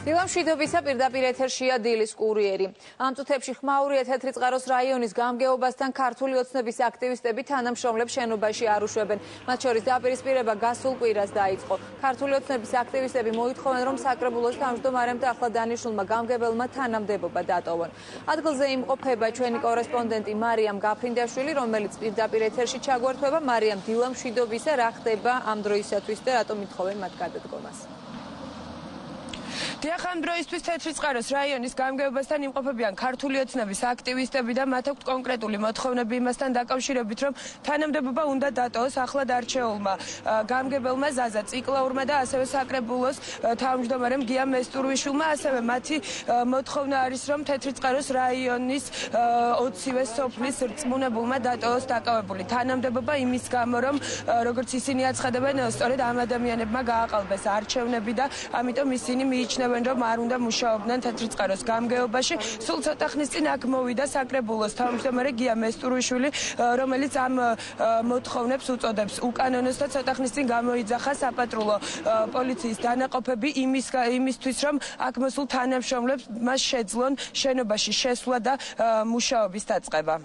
დილა მშვიდობისა პირდაპირ ეთერშია დილის კურიერი. ამ წუთებში ხმაურია თეთრიწყაროს რაიონის გამგეობასთან ქართული ოცნების აქტივისტები თანამშრომლებს შენობაში არუშვებენ. მათ შორის დაპირისპირება გასულ კვირას დაიწყო. ქართული ოცნების აქტივისტები მოითხოვენ, რომ საკრებულოს თავმჯდომარემ და ახლად დანიშნულმა გამგებელმა თანამდებობა დატოვონ. ადგილზე იმყოფება ჩვენი კორესპონდენტი მარიამ გაფრინდაშვილი, რომელიც პირდაპირ ეთერში ჩაგვერთვება. მარიამ, დილა მშვიდობისა, რა ხდება ამ დროისათვის და რატომ ითხოვენ მათ გადადგომას? დიახ, ამ დროისთვის თეთრიწყაროს რაიონის გამგეობასთან იმყოფებიან ქართული ოცნების აქტივისტები და მათ აქვთ კონკრეტული მოთხოვნები იმასთან დაკავშირებით, რომ თანამდებობა უნდა დატოვოს ახლად არჩეულმა გამგებელმა ზაზა ციკლაურმა და ასევე საკრებულოს თავმჯდომარემ გია მესტურვიშვილმა. ასევე მათი მოთხოვნა არის, რომ თეთრიწყაროს რაიონის 20-ვე სოფლის რწმუნებულმა დატოვოს დაკავებული თანამდებობა იმის გამო, რომ როგორც ისინი აცხადებენ, სწორედ ამ ადამიანებმა გააყალბეს არჩევნები და ამიტომ ისინი მიიჩნევენ, რომ არ უნდა მუშაობდნენ თეთრიწყაროს გამგეობაში. სულ ცოტა ხნის წინ აქ მოვიდა საკრებულოს თავმჯდომარე გია მესტურვიშვილი, რომელიც ამ მოთხოვნებს უწოდებს უკანონოს და ცოტა ხნის წინ გამოიძახა საპატრულო პოლიციის დანაყოფები იმისთვის, რომ აქ მოსულ თანამშრომლებს მას შეძლონ შენობაში შესვლა და მუშაობის დაწყება.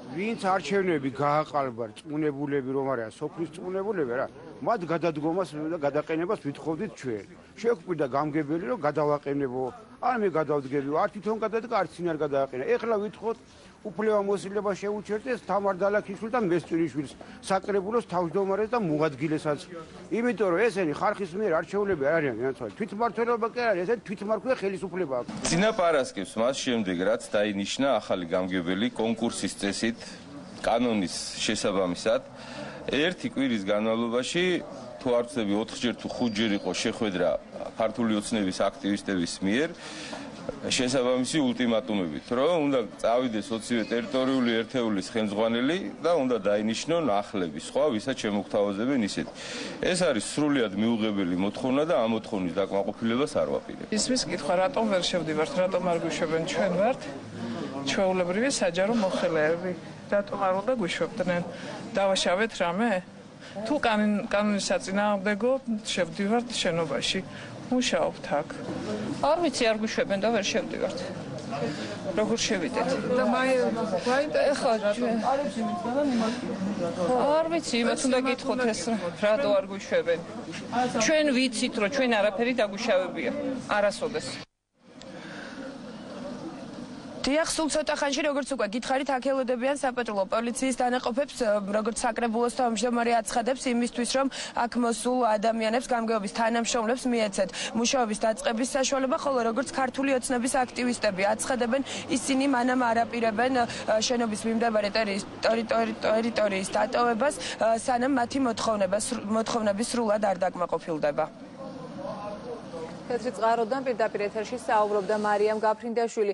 ვინც არჩევნები გააყალბა რწმუნებულები რომ არიან სოფლის რწმუნებულები რა მათ გადადგომას და გადაყენებას ვითხოვდით ჩვენ. შეგვკვირდა გამგებელი რომ გადავაყენებო, ან მე გადავდგები, არ თვითონ გადადგა, არც წინ არ გადააყენა. ეხლა ვითხოვთ უფლებამოსილება შეუჩერდეს თამარ დალაქიშვილს და მესტურიშვილს, საკრებულოს თავმჯდომარეს და მოადგილესაც. იმიტომ რომ ესენი ხარხის მიერ არჩეულები არ არიან განაცვალე. თვითმმართველობა კი არის, ესენი თვითმარქვია ხელისუფლება აქვს. წინაპარასკევს მას შემდეგ რაც დაინიშნა ახალი გამგებელი კონკურსის წესით კანონის შესაბამისად ერთი კვირის განმავლობაში თუ არ ვცდები 4-ჯერ თუ 5-ჯერ იყო შეხვედრა ქართული ოცნების აქტივისტების მიერ შესაბამისი ულტიმატუმებით, რომ უნდა წავიდეს 20-ვე ტერიტორიული ერთეულის ხელმძღვანელი და უნდა დაინიშნონ ახლები, სხვა ვისაც შემოგთავაზებენ ისეთი. ეს არის სრულიად მიუღებელი მოთხოვნა და ამ მოთხოვნის დაკმაყოფილებას არ ვაპირებ. ისმის კითხვა, რატომ ვერ შევდივართ, რატომ არ გვიშვებენ, ჩვენ ვართ ჩვეულებრივი საჯარო მოხელეები. რატომ არ უნდა გვიშვებდნენ? დავაშავეთ რამე? თუ კანონის საწინააღმდეგო შევდივართ შენობაში. მუშაობთ აქ. არ ვიცი, არ გვიშვებენ და ვერ შევდივართ. როგორ შევიდეთ? და ეხლა არ ვიცი, იმათ უნდა გითხოთ ეს რატო არ გვიშვებენ. ჩვენ ვიცით, რომ ჩვენ არაფერი დაგვიშავებია. არასოდეს. დიახ, სულ ცოტა ხანში, როგორც უკვე გითხარით, აქ ელოდებიან საპატრულო პოლიციის დანაყოფებს, როგორც საკრებულოს თავმჯდომარე აცხადებს იმისთვის, რომ აქ მოსულ ადამიანებს, გამგეობის თანამშრომლებს მიეცეთ მუშაობის დაწყების საშუალება, ხოლო როგორც ქართული ოცნების აქტივისტები აცხადებენ, ისინი მანამ არ აპირებენ შენობის მიმდებარე ტერიტორიის დატოვებას, სანამ მათი მოთხოვნები სრულად არ დაკმაყოფილდება. თეთრიწყაროდან პირდაპირ ეთერში საუბრობდა მარიამ გაფრინდაშვილი.